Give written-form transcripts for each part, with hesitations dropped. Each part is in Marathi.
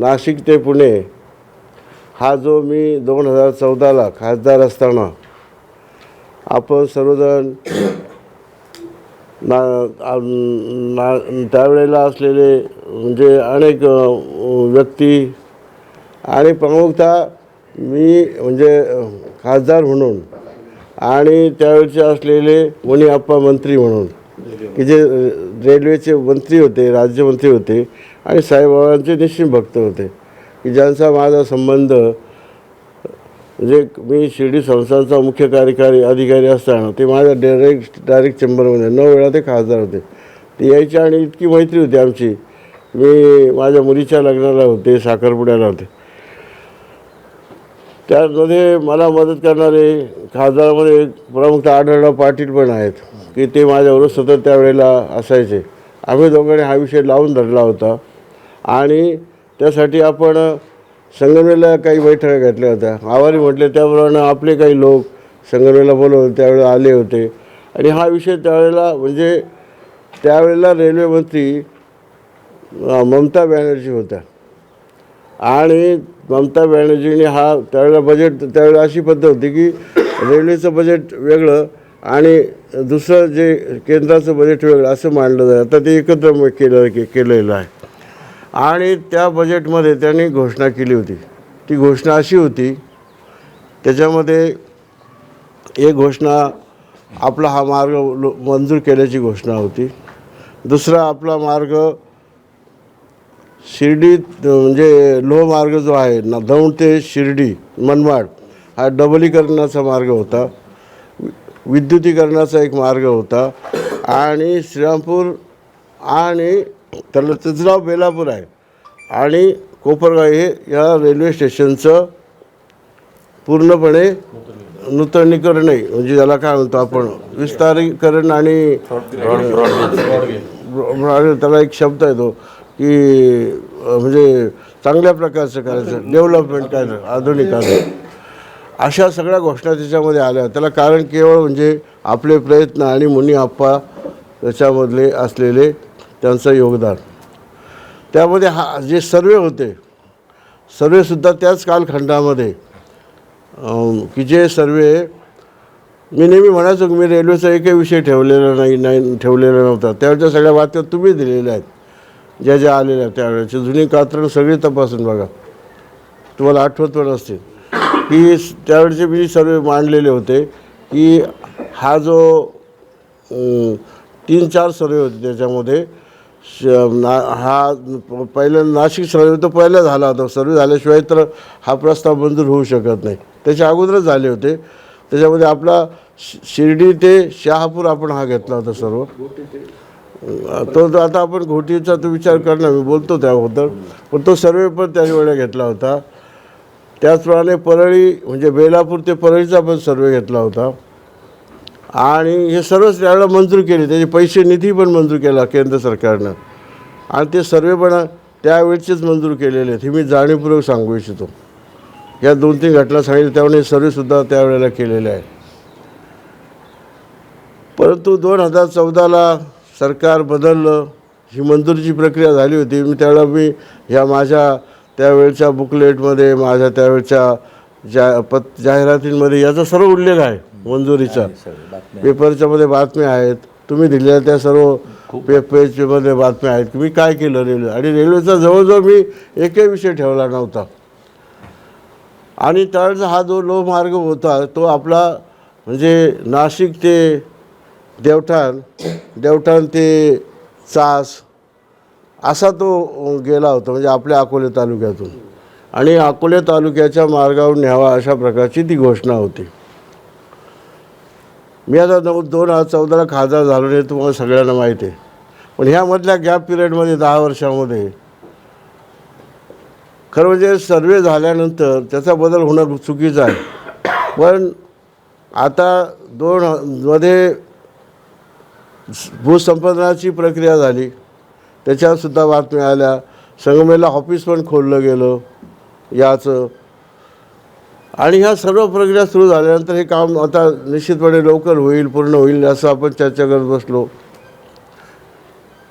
नाशिक ते पुणे हा जो मी 2014ला खासदार असताना आपण सर्वजण त्यावेळेला असलेले म्हणजे अनेक व्यक्ती आणि प्रमुखतः मी म्हणजे खासदार म्हणून आणि त्यावेळेचे असलेले मुनी आप्पा मंत्री म्हणून की जे रेल्वेचे मंत्री होते, राज्यमंत्री होते आणि साईबाबांचे निश्चित भक्त होते की ज्यांचा माझा संबंध म्हणजे मी शिर्डी संस्थानचा मुख्य कार्यकारी अधिकारी असताना ते माझ्या डायरेक्ट चेंबरमध्ये 9 वेळा ते खासदार होते. ते यायचे आणि इतकी मैत्री होती आमची. मी माझ्या मुलीच्या लग्नाला होते, साखरपुड्याला होते. त्यामध्ये मला मदत करणारे खासदारामध्ये प्रमुख आढळराव पाटील पण आहेत की ते माझ्याबरोबर सतत त्यावेळेला असायचे. आम्ही दोघांनी हा विषय लावून धरला होता आणि त्यासाठी आपण संगमेला काही बैठका घेतल्या होत्या. आभारी म्हटले त्याप्रमाणे आपले काही लोक संगमेला बोलवले, त्यावेळेला आले होते आणि हा विषय त्यावेळेला म्हणजे त्यावेळेला रेल्वे मंत्री ममता बॅनर्जी होत्या आणि ममता बॅनर्जीने हा त्यावेळेला बजेट त्यावेळेला अशी पद्धत होती की रेल्वेचं बजेट वेगळं आणि दुसरं जे केंद्राचं बजेट वेगळं असं मांडलं जातं. आता ते एकत्र केलेलं आहे आणि त्या बजेटमध्ये त्यांनी घोषणा केली होती. ती घोषणा अशी होती, त्याच्यामध्ये एक घोषणा आपला हा मार्ग मंजूर केल्याची घोषणा होती. दुसरा आपला मार्ग शिर्डीत म्हणजे लोहमार्ग जो आहे ना दौंड ते शिर्डी मनमाड हा डबलीकरणाचा मार्ग होता. विद्युतीकरणाचा एक मार्ग होता आणि श्रीरामपूर आणि त्याला तिसराव बेलापूर आहे आणि कोपरगाव हे या रेल्वे स्टेशनचं पूर्णपणे नूतनीकरण आहे. म्हणजे त्याला काय म्हणतो आपण विस्तारीकरण आणि त्याला एक शब्द आहे तो की म्हणजे चांगल्या प्रकारचं करायचं, डेव्हलपमेंट करायचं, आधुनिक अशा सगळ्या घोषणा त्याच्यामध्ये आल्या. त्याला कारण केवळ म्हणजे आपले प्रयत्न आणि मुनी आप्पा त्याच्यामधले असलेले त्यांचं योगदान. त्यामध्ये हा जे सर्वे होते, सर्वेसुद्धा त्याच कालखंडामध्ये की जे सर्वे मी नेहमी म्हणायचो की मी रेल्वेचा एकही विषय ठेवलेला नव्हता. त्यावेळच्या सगळ्या बातम्या तुम्ही दिलेल्या आहेत, ज्या ज्या आलेल्या त्यावेळेची जुनी कात्रणं सगळी तपासून बघा, तुम्हाला आठवत पण असतील की त्यावेळचे मी सर्वे मांडलेले होते की हा जो 3-4 सर्वे होते त्याच्यामध्ये हा पहिला नाशिक सर्वे तो पहिला झाला होता. सर्वे झाल्याशिवाय तर हा प्रस्ताव मंजूर होऊ शकत नाही. त्याच्या अगोदरच झाले होते. त्याच्यामध्ये आपला शिर्डी ते शहापूर आपण हा घेतला होता सर्व. तो आता आपण घोटीचा तो विचार करणार, मी बोलतो त्याबद्दल, पण तो सर्वे पण त्यावेळेला घेतला होता. त्याचप्रमाणे परळी म्हणजे बेलापूर ते परळीचा पण सर्वे घेतला होता आणि हे सर्वच त्यावेळेला मंजूर केले. त्याचे पैसे निधी पण मंजूर केला केंद्र सरकारनं आणि ते सर्वे पण त्यावेळेचेच मंजूर केलेले आहेत. हे मी जाणीवपूर्वक सांगू इच्छितो. या 2-3 घटना सांगितल्या त्यामुळे सर्वेसुद्धा त्यावेळेला केलेले आहे. परंतु 2014ला सरकार बदललं, ही मंजुरीची प्रक्रिया झाली होती. त्यावेळेला ह्या माझ्या त्यावेळच्या बुकलेटमध्ये माझ्या त्यावेळच्या जाहिरातींमध्ये याचा सर्व उल्लेख आहे मंजुरीचा. पेपरच्यामध्ये बातम्या आहेत, तुम्ही दिलेल्या त्या सर्व पेजमध्ये बातम्या आहेत की मी काय केलं रेल्वे. आणि रेल्वेचा जवळजवळ मी एकही विषय ठेवला नव्हता. आणि त्यावेळेचा हा जो लोहमार्ग होता तो आपला म्हणजे नाशिक ते देवठाण ते चास असा तो गेला होता, म्हणजे आपल्या अकोले तालुक्यातून. आणि अकोले तालुक्याच्या मार्गावर न्यावा अशा प्रकारची ती घोषणा होती. मी आता 2014ला खासदार झालो नाही, तुम्हाला सगळ्यांना माहिती आहे. पण ह्यामधल्या गॅप पिरियडमध्ये 10 वर्षामध्ये खरं म्हणजे सर्वे झाल्यानंतर त्याचा बदल होणं चुकीचं आहे. पण आता 2000मध्ये भूसंपादनाची प्रक्रिया झाली, त्याच्यातसुद्धा बातम्या आल्या. संगमेला ऑफिस पण खोललं गेलं याचं. आणि ह्या सर्व प्रक्रिया सुरू झाल्यानंतर हे काम आता निश्चितपणे लवकर होईल, पूर्ण होईल असं आपण चर्चा करत बसलो.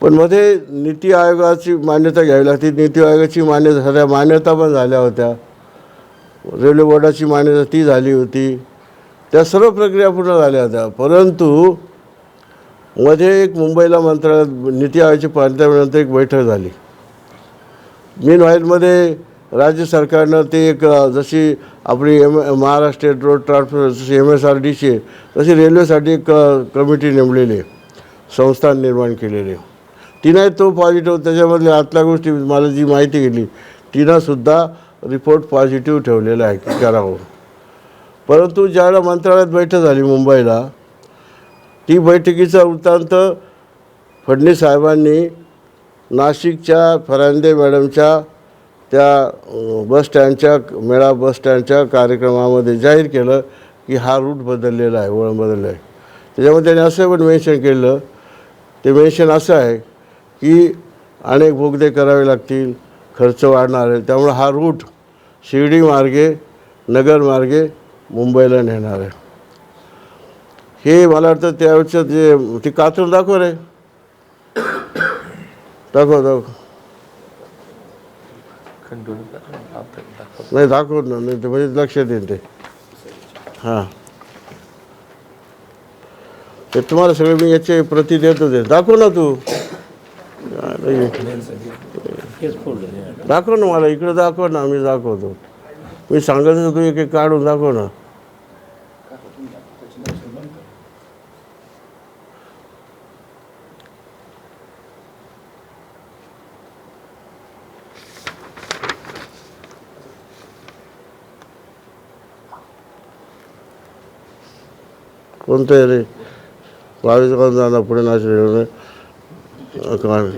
पण मध्ये नीती आयोगाची मान्यता घ्यावी लागते. नीती आयोगाची मान्यता सगळ्या मान्यता पण झाल्या होत्या. रेल्वे बोर्डाची मान्यता ती झाली होती. त्या सर्व प्रक्रिया पूर्ण झाल्या होत्या. परंतु मध्ये एक मुंबईला मंत्रालयात नीती आयोगाची मान्यता मिळाल्यानंतर एक बैठक झाली. मीन व्हाईलमध्ये राज्य सरकारनं ते एक जशी आपली महाराष्ट्र स्टेट रोड ट्रान्सपोर्ट जशी MSRDC तशी रेल्वेसाठी एक कमिटी नेमलेली आहे, संस्थान निर्माण केलेली आहे. तिनं तो पॉझिटिव्ह त्याच्यामधल्या आतल्या गोष्टी मला जी माहिती गेली तिनंसुद्धा रिपोर्ट पॉझिटिव्ह ठेवलेला आहे की करावं. परंतु ज्यावेळेला मंत्रालयात बैठक झाली मुंबईला, ती बैठकीचा वृत्तांत फडणवीस साहेबांनी नाशिकच्या फरांदे मॅडमच्या त्या बसस्टँडच्या मेळा बसस्टँडच्या कार्यक्रमामध्ये जाहीर केलं की हा रूट बदललेला आहे, वळण बदललं आहे. त्याच्यामध्ये त्याने असं पण मेन्शन केलं, ते मेन्शन असं आहे की अनेक बोगदे करावे लागतील, खर्च वाढणार आहे, त्यामुळे हा रूट शिर्डी मार्गे नगर मार्गे मुंबईला नेणार आहे. हे मला वाटतं त्यावेळचं जे ती कात्र दाखव रे, दाखव नाही दाखव ना, नाही ते म्हणजे लक्षात येईल ते. हां ते तुम्हाला सगळे मी याचे प्रति देतो, ते दाखव ना तू. दाखव ना मला, इकडे दाखव ना, मी दाखवतो. मी सांगत तू एक एक काढून दाखव ना. कोणतं आहे रे? 22 कोण जाणार पुढे नाशिक काय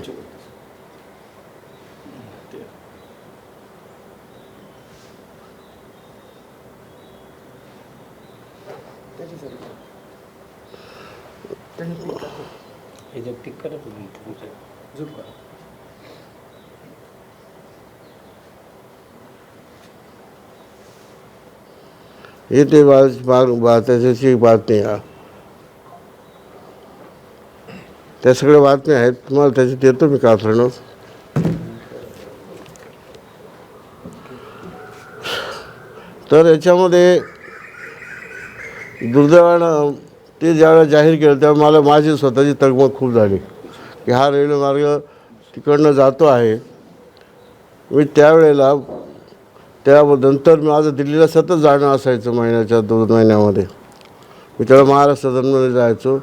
हे ते त्याच्याशी बातमी आहे. त्या सगळ्या बातम्या आहेत, तुम्हाला त्याची देतो मी कात्रणं. तर याच्यामध्ये दुर्दैवानं ते ज्यावेळेला जाहीर केलं तेव्हा मला माझी स्वतःची तगमग खूप झाली की हा रेल्वे मार्ग तिकडनं जातो आहे. मी त्यावेळेला त्यानंतर माझं दिल्लीला सतत जाणं असायचं महिन्याच्या 2 महिन्यामध्ये. मी त्याला महाराष्ट्रातून जायचो.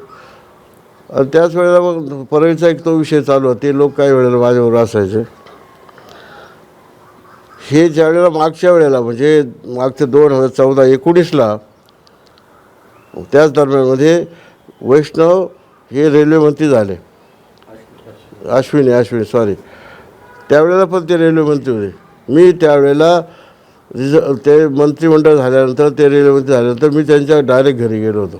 आणि त्याच वेळेला मग परळीचा एक तो विषय चालू होता, ते लोक काही वेळेला माझ्याबरोबर असायचे. हे ज्यावेळेला मागच्या वेळेला म्हणजे मागच्या 2014-19ला त्याच दरम्यानमध्ये वैष्णव हे रेल्वे मंत्री झाले. अश्विनी सॉरी, त्यावेळेला पण ते रेल्वे मंत्री होते. मी त्यावेळेला ते मंत्रिमंडळ झाल्यानंतर ते रेल्वे मंत्री झाल्यानंतर मी त्यांच्या डायरेक्ट घरी गेलो होतो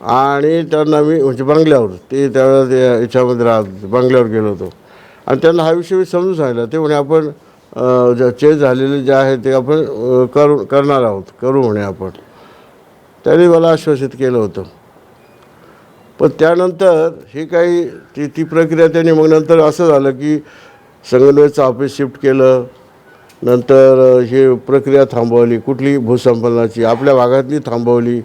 आणि त्यांना मी म्हणजे बंगल्यावर, ते त्यावेळेला ते याच्यामध्ये राहत बंगल्यावर गेलो होतो आणि त्यांना हा विषय मी समजून सांगितला. ते म्हणे आपण चेंज झालेले जे आहे ते आपण करू म्हणे आपण. त्यांनी मला आश्वासित केलं होतं. पण त्यानंतर हे काही ती प्रक्रिया त्यांनी मग नंतर असं झालं की संगमनेरचं ऑफिस शिफ्ट केलं. नंतर ही प्रक्रिया थांबवली, कुठली भूसंपादनाची आपल्या भागातली थांबवली,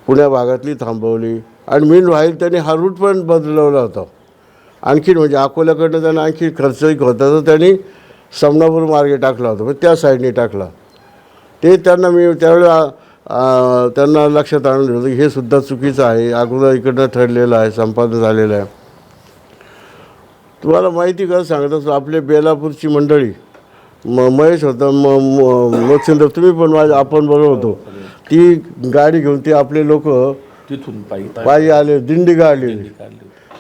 पुण्या भागातली थांबवली. आणि मीन व्हाईल त्यांनी हा रूट पण बदलवला होता आणखीन, म्हणजे अकोल्याकडनं त्यांना आणखी खर्चही होता तर त्यांनी समनापूर मार्गे टाकला होता, म्हणजे त्या साईडने टाकला. ते त्यांना मी त्यावेळेला त्यांना लक्षात आणून दिलं की हे सुद्धा चुकीचं आहे, अगोदर इकडनं ठरलेलं आहे, संपादन झालेलं आहे. तुम्हाला माहिती का सांगत असतो, आपले बेलापूरची मंडळी महेश होता, मच्छिंद्र, तुम्ही पण आपण बरोबर होतो, ती गाडी घेऊन ते आपले लोक तिथून पायी आले, दिंडी काढली.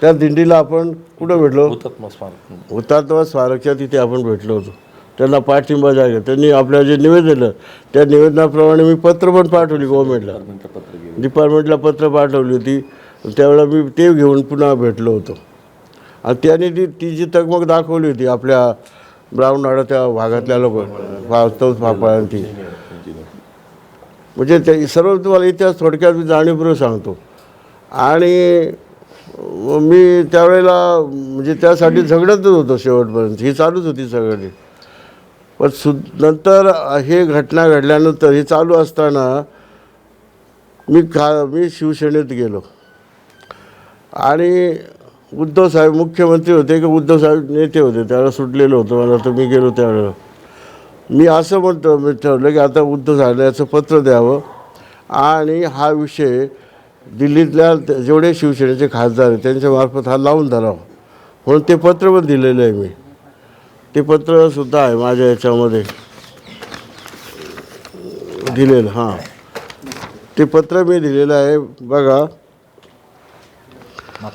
त्या दिंडीला आपण कुठं भेटलो? हुतात्मा स्मारकच्या तिथे आपण भेटलो होतो. त्यांना पाठिंबा जागा, त्यांनी आपल्या जे निवेदन दिलं त्या निवेदनाप्रमाणे मी पत्र पण पाठवली गव्हर्नमेंटला, डिपार्टमेंटला पत्र पाठवली होती. त्यावेळेला मी ते घेऊन पुन्हा भेटलो होतो आणि त्याने ती जी तगमग दाखवली होती आपल्या ब्राह्मणवाडा त्या भागातल्या लोक फापाळांची. म्हणजे ते सर्व तुम्हाला इतिहास थोडक्यात मी जाणीवपूर्वक सांगतो. आणि मी त्यावेळेला म्हणजे त्यासाठी झगडतच होतो शेवटपर्यंत, ही चालूच होती सगळी. पण नंतर हे घटना घडल्यानंतर हे चालू असताना मी शिवसेनेत गेलो आणि उद्धव साहेब मुख्यमंत्री होते की उद्धव साहेब नेते होते, त्यावेळेला सुटलेलं होतं मला, तर मी गेलो त्यावेळेला. मी असं म्हणतो, मी ठरवलं की आता उद्धव साहेबला याचं पत्र द्यावं आणि हा विषय दिल्लीतल्या जेवढे शिवसेनेचे खासदार आहेत त्यांच्यामार्फत हा लावून धरावा म्हणून ते पत्र पण दिलेलं आहे मी. ते पत्रसुद्धा आहे माझ्या याच्यामध्ये दिलेलं. हां, ते पत्र मी दिलेलं आहे बघा. हां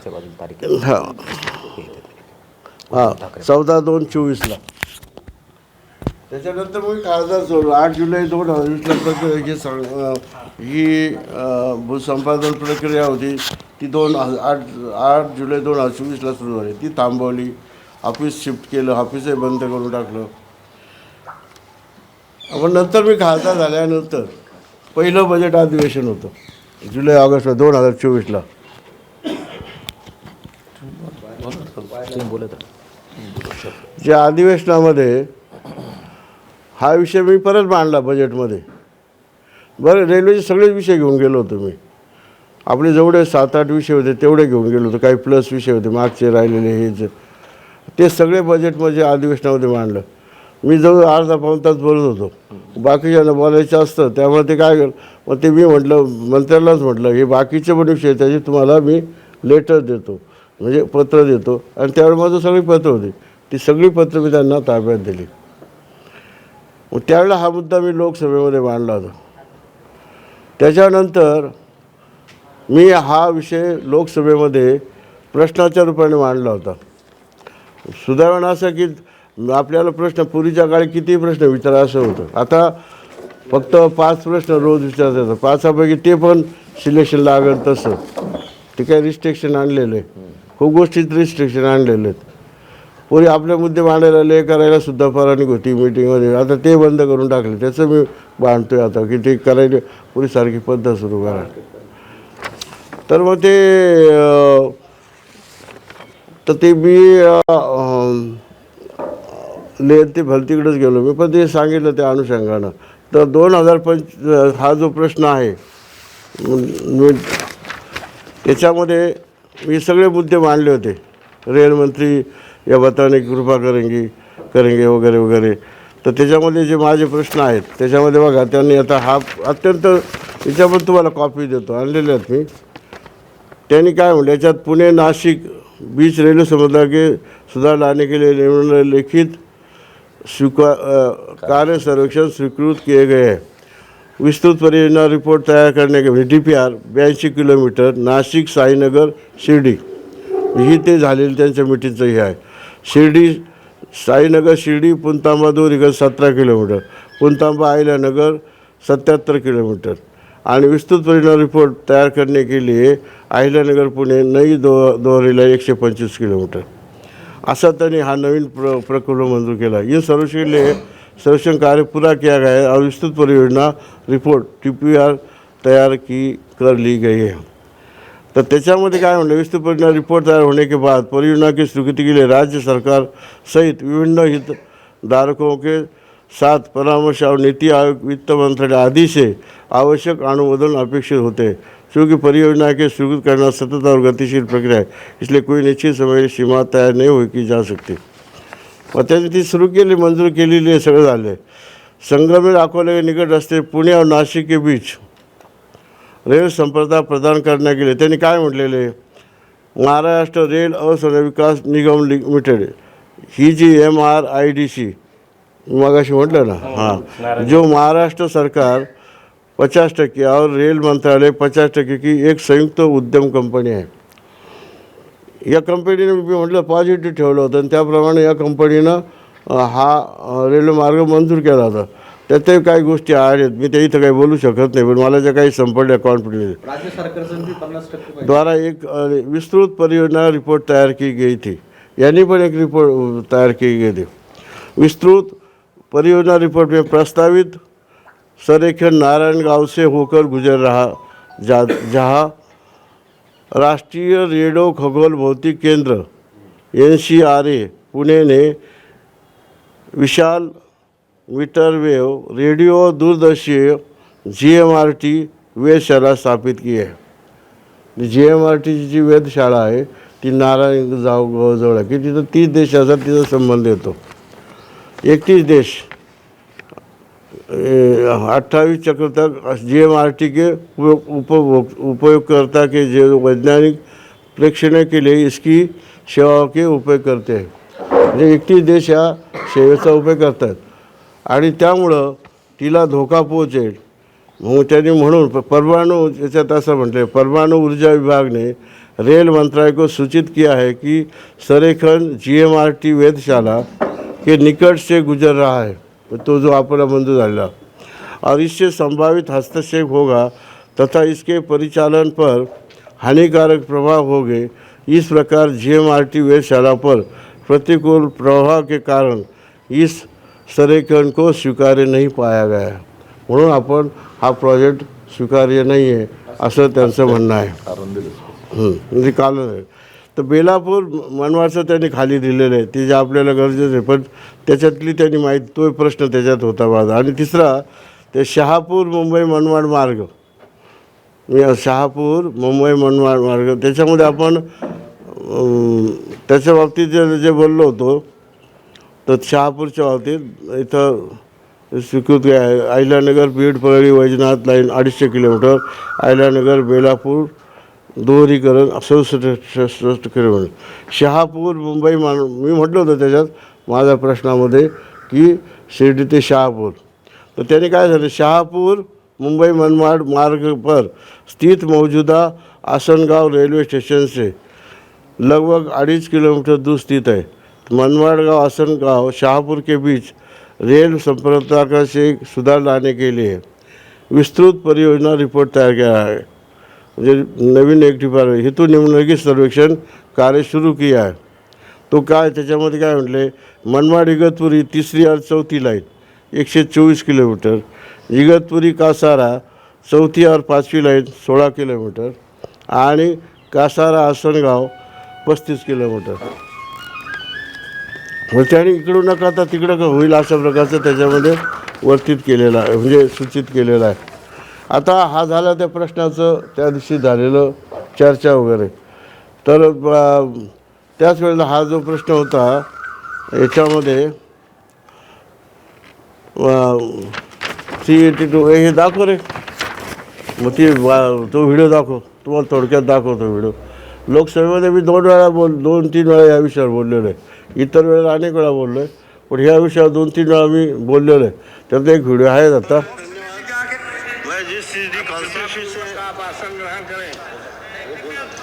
हां 14/2/24. त्याच्यानंतर मग खासदार सोडलो. 8 जुलै 2020ला ही भूसंपादन प्रक्रिया होती ती 8 जुलै 2024ला सुरू झाली. ती थांबवली, ऑफिस शिफ्ट केलं, ऑफिसही बंद करून टाकलं. पण नंतर मी खासदार झाल्यानंतर पहिलं बजेट अधिवेशन होतं जुलै ऑगस्ट 2024ला. ज्या अधिवेशनामध्ये हा विषय मी परत मांडला बजेटमध्ये. बरं, रेल्वेचे सगळेच विषय घेऊन गेलो होतो मी. आपले जेवढे 7-8 विषय होते तेवढे घेऊन गेलो होतो. काही प्लस विषय होते मागचे राहिलेले, हे ते सगळे बजेटमध्ये अधिवेशनामध्ये मांडलं. मी जवळ अर्धा पाऊण तास बोलत होतो. बाकीच्यांना बोलायचं असतं त्यामुळे ते काय केलं, मग ते मी म्हटलं मंत्र्यालाच म्हटलं हे बाकीचे पण विषय त्याचे तुम्हाला मी लेटर देतो, म्हणजे पत्र देतो. आणि त्यावेळी माझं सगळी पत्र होती, ती सगळी पत्र मी त्यांना ताब्यात दिली. मग त्यावेळेला हा मुद्दा मी लोकसभेमध्ये मांडला होता. त्याच्यानंतर मी हा विषय लोकसभेमध्ये प्रश्नाच्या रूपाने मांडला होता. सुदैवानं असं की आपल्याला प्रश्न पूर्वीच्या काळी किती प्रश्न विचारा असं होतं. आता फक्त 5 प्रश्न रोज विचारता येतात. 5पैकी ते पण सिलेक्शन लागेल तसं. ते काय रिस्ट्रिक्शन आणलेलं आहे, खूप गोष्टीत रिस्ट्रिक्शन आणलेले आहेत. पूर्वी आपले मुद्दे मांडायला ले करायला सुद्धा परवानगी होती मीटिंगमध्ये, आता ते बंद करून टाकले. त्याचं मी मांडतोय आता की ते करायला पूर्वीसारखी पद्धत सुरू करा. तर मग ते मी ते भलतीकडेच गेलो मी, पण ते सांगितलं त्या अनुषंगानं. तर 2005 हा जो प्रश्न आहे त्याच्यामध्ये मी सगळे मुद्दे मांडले होते. रेलमंत्री या बताने कृपा करेंगे वगैरे वगैरे. तर त्याच्यामध्ये जे माझे प्रश्न आहेत त्याच्यामध्ये बघा, त्यांनी आता हा अत्यंत याच्यामध्ये तुम्हाला कॉपी देतो, आणलेले आहेत मी. त्यांनी काय म्हणलं याच्यात पुणे नाशिक बीच रेल्वे संबंध के सुधार लाने के लिए लिखित कार्य सर्वेक्षण स्वीकृत किए गए हैं. विस्तृत परियोजना रिपोर्ट तैयार करने के DPR 82 किलोमीटर नाशिक साईनगर शिर्डी, ही ते झालेली त्यांच्या मिटिंगचं हे आहे. शिर्डी साईनगर शिर्डी पुणतांबा दूर 17 किलोमीटर, पुणतांबा अहिल्यानगर 77 किलोमीटर. आणि विस्तृत परियोजना रिपोर्ट तैयार करने के लिए अहिल्यानगर पुणे नई दोहरीला 125 किलोमीटर. असा त्यांनी हा नवीन प्रकल्प मंजूर केला. इन सर्वेक्षण कार्य पूरा किया गया है और विस्तृत परियोजना रिपोर्ट DPR तैयार कर ली गई है. तर त्याच्यामध्ये काय म्हणलं, विस्तृत परियोजना रिपोर्ट तैयार होने के बाद परियोजना की स्वीकृति के लिए राज्य सरकार सहित विभिन्न हितधारकों के साथ परामर्श और नीति आयोग वित्त मंत्रालय आदि से आवश्यक अनुमोदन अपेक्षित होते. चूँकि परियोजना के स्वीकृत करना सतत और गतिशील प्रक्रिया है, इसलिए कोई निश्चित समय सीमा तयार नहीं हो की जा सकती. मग त्याची ती सुरू केली, मंजूर केलेली आहे, सगळं झालं आहे. संगमेर अकोले के निकट रस्ते पुणे और नाशिक के बीच रेल संपर्कता प्रदान करने के लिए त्यांनी काय म्हटलेले, महाराष्ट्र रेल अवसंरचना विकास निगम लिमिटेड ही जी MRIDC मगाशी म्हटलं ना, हाँ, जो महाराष्ट्र सरकार 50% और रेल मंत्रालय 50% की एक संयुक्त उद्यम कंपनी आहे. या कंपनीने मी म्हटलं पॉझिटिव्ह ठेवलं होतं आणि त्याप्रमाणे या कंपनीनं हा रेल्वे मार्ग मंजूर केला होता. त्यातही काही गोष्टी आहेत, मी त्या इथं काही बोलू शकत नाही, पण मला ज्या काही संपडल्या कॉन्फिडन्स राज्य सरकारचं 50% द्वारा एक विस्तृत परियोजना रिपोर्ट तैयार की गई थी. यानी पण एक रिपोर्ट तैयार की गई थी. विस्तृत परियोजना रिपोर्ट में प्रस्तावित संरेखन नारायणगांव से होकर गुजर रहा, जहाँ राष्ट्रीय रेडिओ खगोल भौतिक केंद्र NCRA पुणे ने विशाल मीटर वेव रेडिओ दूरदर्शीय GMRT वेधशाला स्थापित की आहे. GMRTची जी वेधशाळा आहे ती नारायण जवळ आहे की तिथं 30 देशाचा तिचा संबंध येतो. 31 देश 28 चक्रतक GMRT के उपयोगकर्ता के जो वैज्ञानिक प्रेक्षण के लिए इसकी सेवाओं के उपयोग करते हैं. म्हणजे 31 देश या सेवेचा उपयोग करतात आणि त्यामुळं तिला धोका पोहोचेल मग त्यांनी म्हणून परमाणु याच्यात असं म्हटलं परमाणु ऊर्जा विभाग ने रेल मंत्रालय को सूचित किया है कि संरेखन GMRT वेधशाला के निकट से गुजर रहा है. तो जो आपला मंजूर झाला और इससे संभावित हस्तक्षेप होगा तथा इसके परिचालन पर हानिकारक प्रभाव होंगे. इस प्रकार GMRT वेधशाला पर प्रतिकूल प्रभाव के कारण इस संरेखन को स्वीकार्य नहीं पाया गया. म्हणून आपण हा प्रोजेक्ट स्वीकार्य नाही आहे असं त्यांचं म्हणणं आहे. म्हणजे काल तर बेलापूर मनवाचं त्यांनी खाली दिलेलं आहे ते जे आपल्याला गरजेचं आहे पण त्याच्यातली त्यांनी माहिती तो प्रश्न त्याच्यात होता माझा. आणि तिसरा ते शहापूर मुंबई मनमाड मार्ग शहापूर मुंबई मनमाड मार्ग त्याच्यामध्ये आपण त्याच्या बाबतीत जे बोललो होतो तर शहापूरच्या बाबतीत इथं स्वीकृत आहे. अहिल्यानगर बीड परळी वैजनाथ लाईन 250 किलोमीटर अहिल्यानगर बेलापूर दोहरीकरण 67 किलोमीटर. शहापूर मुंबई मी म्हटलं होतं त्याच्यात माझ्या प्रश्नामध्ये की शिर्डी ते शहापूर तर त्याने काय झालं शहापूर मुंबई मनमाड मार्ग पर स्थित मौजूदा आसनगांव रेलवे स्टेशन से लगभग 2.5 किलोमीटर दूर स्थित है. मनमाड गाँव आसनगांव शाहपुर के बीच रेल संपर्कता से सुधार लाने के लिए विस्तृत परियोजना रिपोर्ट तैयार किया है. म्हणजे नवीन एक डिपार्टमेंट हेतू निम्नलिखित सर्वेक्षण कार्य सुरू किया आहे. तो काय त्याच्यामध्ये काय म्हटले मनमाड इगतपुरी 3री और 4थी लाईन 124 किलोमीटर इगतपुरी कासारा 4थी और 5वी लाईन 16 किलोमीटर आणि कासारा आसनगाव 35 किलोमीटर. मग त्याने इकडून न करता तिकडं का होईल अशा प्रकारचं त्याच्यामध्ये वर्तित केलेलं आहे म्हणजे सूचित केलेलं आहे. आता हा झाला त्या प्रश्नाचं त्या दिवशी झालेलं चर्चा वगैरे. तर त्याच वेळेला हा जो प्रश्न होता याच्यामध्ये C82 हे दाखव रे मग तो व्हिडिओ दाखव तुम्हाला थोडक्यात दाखवतो व्हिडिओ. लोकसभेमध्ये मी 2-3 वेळा या विषयावर बोललेलो आहे. इतर वेळेला अनेक वेळा बोललो आहे पण ह्या विषयावर 2-3 वेळा मी बोललेलो आहे. त्याचा एक व्हिडिओ आहे आता.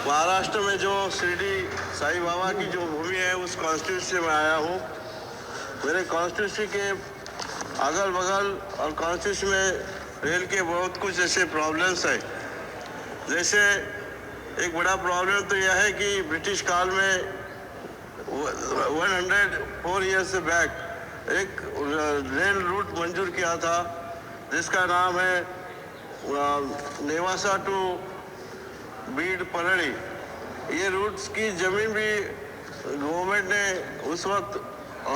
महाराष्ट्र में जो शिरडी साईं बाबा की जो भूमि है उस कॉन्स्टिट्यूंसी से मैं आया हूँ. मेरे कॉन्स्टिट्यूंसी के अगल बगल और कॉन्स्टिट्यूंसी में रेल के बहुत कुछ ऐसे प्रॉब्लम्स है. जैसे एक बड़ा प्रॉब्लम तो यह है कि ब्रिटिश काल में 104 ईयर्स से बैक एक रेल रूट मंजूर किया था जिसका नाम है नेवासा टू बीड परली. ये रूट्स की ज़मीन भी गवर्नमेंट ने उस वक्त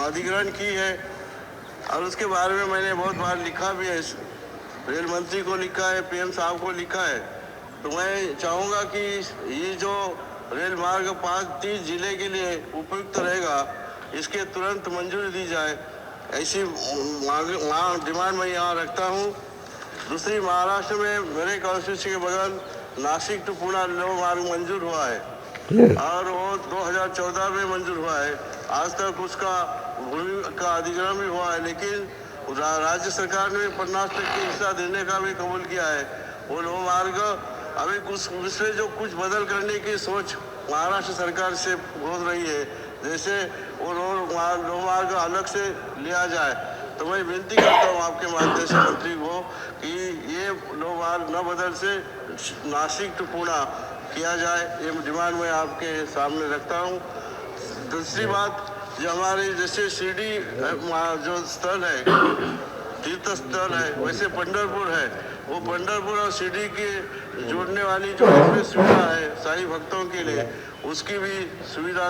अधिग्रहण की है और उसके बारे में मैंने बहुत बार लिखा भी है. रेल मंत्री को लिखा है PM साहब को लिखा है. तो मैं चाहूँगा कि ये जो रेल मार्ग 5-30 जिले के लिए उपयुक्त रहेगा इसके तुरंत मंजूरी दी जाए ऐसी डिमांड मैं यहाँ रखता हूँ. दूसरी महाराष्ट्र में मेरे कॉन्स्टिट्यूंसी के बगल नासिक टू पुणे लो मार्ग मंजूर हुआ है और वो 2014 में मंजूर हुआ है. आज तक उसका भूमि का अधिग्रहण भी हुआ है लेकिन राज्य सरकार ने 50% हिस्सा देने का भी कबूल किया है. वो लो मार्ग अभी कुछ उसमें जो कुछ बदल करने की सोच महाराष्ट्र सरकार से हो रही है जैसे वो लो मार्ग अलग से लिया जाए. तो मैं विनती करता हूँ आपके माध्यम से मंत्री को कि ये लो मार्ग न बदल से नासिक टू पुणे किया जाए. ये डिमांड मैं आपके सामने रखता हूँ. दूसरी बात जो हमारे जैसे शिरडी जो स्थल है तीर्थ स्थल है वैसे पंढरपुर है वो पंढरपुर और शिरडी के जोड़ने वाली जो एक्सप्रेस सुविधा है साई भक्तों के लिए, उसकी भी सुविधा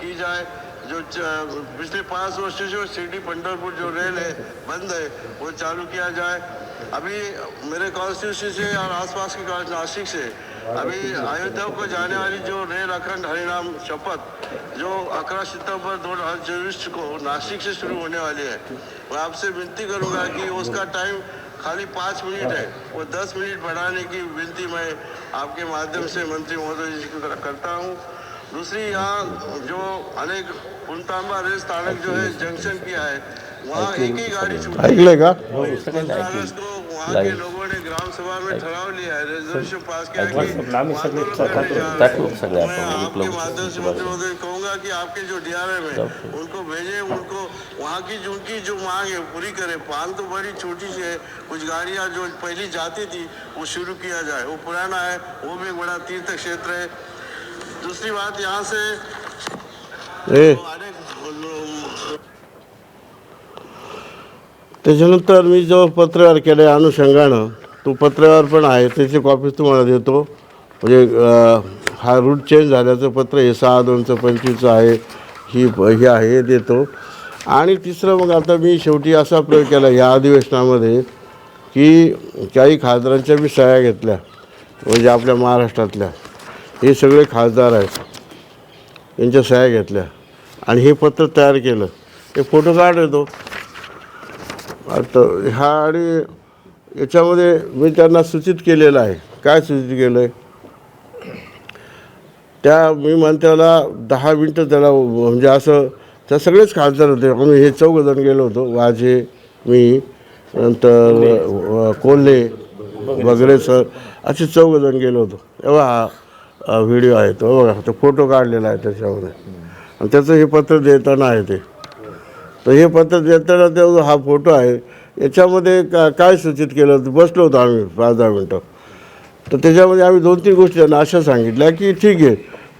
की जाए। जो पिछले 5 वर्षों से शिरडी पंढरपुर जो रेल है बंद है, वो चालू किया जाए। अभी मेरे कॉन्स्टिट्यूंसी से और आसपास के नासिक से अभी अयोध्या को जाने वाली जो रेल अखंड हरिनाम शपथ जो 11 सितंबर 2024 को नासिक से शुरू होने वाली है, मैं आपसे विनती करूंगा कि उसका टाइम खाली 5 मिनट है, वो 10 मिनट बढ़ाने की विनती मैं आपके माध्यम से मंत्री महोदय जी को करता हूँ। दूसरी, यहाँ जो अनेक पुनतांबा रेल स्थानक जो है जंक्शन किया है, वहाँ एक ही गाड़ी छूटी ऐकलंय का? 15 अगस्त को वहाँ के लोगों ने ग्राम सभा में ठराव लिया है, रेजोल्यूशन पास किया है कि आंदोलन करने जा रहे हैं। मैं आपके माध्यम से मंत्री महोदय कहूँगा कि आपके जो DRM है उनको भेजें, उनको वहाँ की उनकी जो मांग है पूरी करें। पान तो बड़ी छोटी सी है, कुछ गाड़ियाँ जो पहले जाती थी वो शुरू किया जाए, वो पुराना है, वो भी बड़ा तीर्थ क्षेत्र है। दूसरी बात, यहाँ से त्याच्यानंतर मी जो पत्रव्यवहार केला आहे अनुषंगानं, तो पत्रव्यवहार पण आहे, त्याची कॉपी तुम्हाला देतो. म्हणजे हा रूट चेंज झाल्याचं पत्र हे 6/2/25 आहे, ही आहे, हे देतो. आणि तिसरं, मग आता मी शेवटी असा प्रयोग केला ह्या अधिवेशनामध्ये की काही खासदारांच्या मी सह्या घेतल्या, म्हणजे आपल्या महाराष्ट्रातल्या हे सगळे खासदार आहेत, यांच्या सह्या घेतल्या आणि हे पत्र तयार केलं. ते फोटो काढ येतो आता ह्या. आणि याच्यामध्ये मी त्यांना सूचित केलेलं आहे. काय सूचित केलं आहे? त्या मी मंत्र्याला 10 मिनटं त्याला, म्हणजे असं त्या सगळेच खासदार होते, आम्ही हे 4 जण गेलो होतो, वाजे, मी, नंतर कोल्हे वगैरे सर, असे 4 जण गेलो होतो. तेव्हा हा व्हिडिओ आहे तो, बघा तो फोटो काढलेला आहे त्याच्यामध्ये, आणि त्याचं हे पत्र देताना आहे ते. तर हे पत्र देताना तेव्हा हा फोटो आहे. याच्यामध्ये काय सूचित केलं होतं? बसलो होतो आम्ही 5-10 मिनटं. तर त्याच्यामध्ये आम्ही 2-3 गोष्टी त्यांना अशा सांगितल्या की ठीक आहे,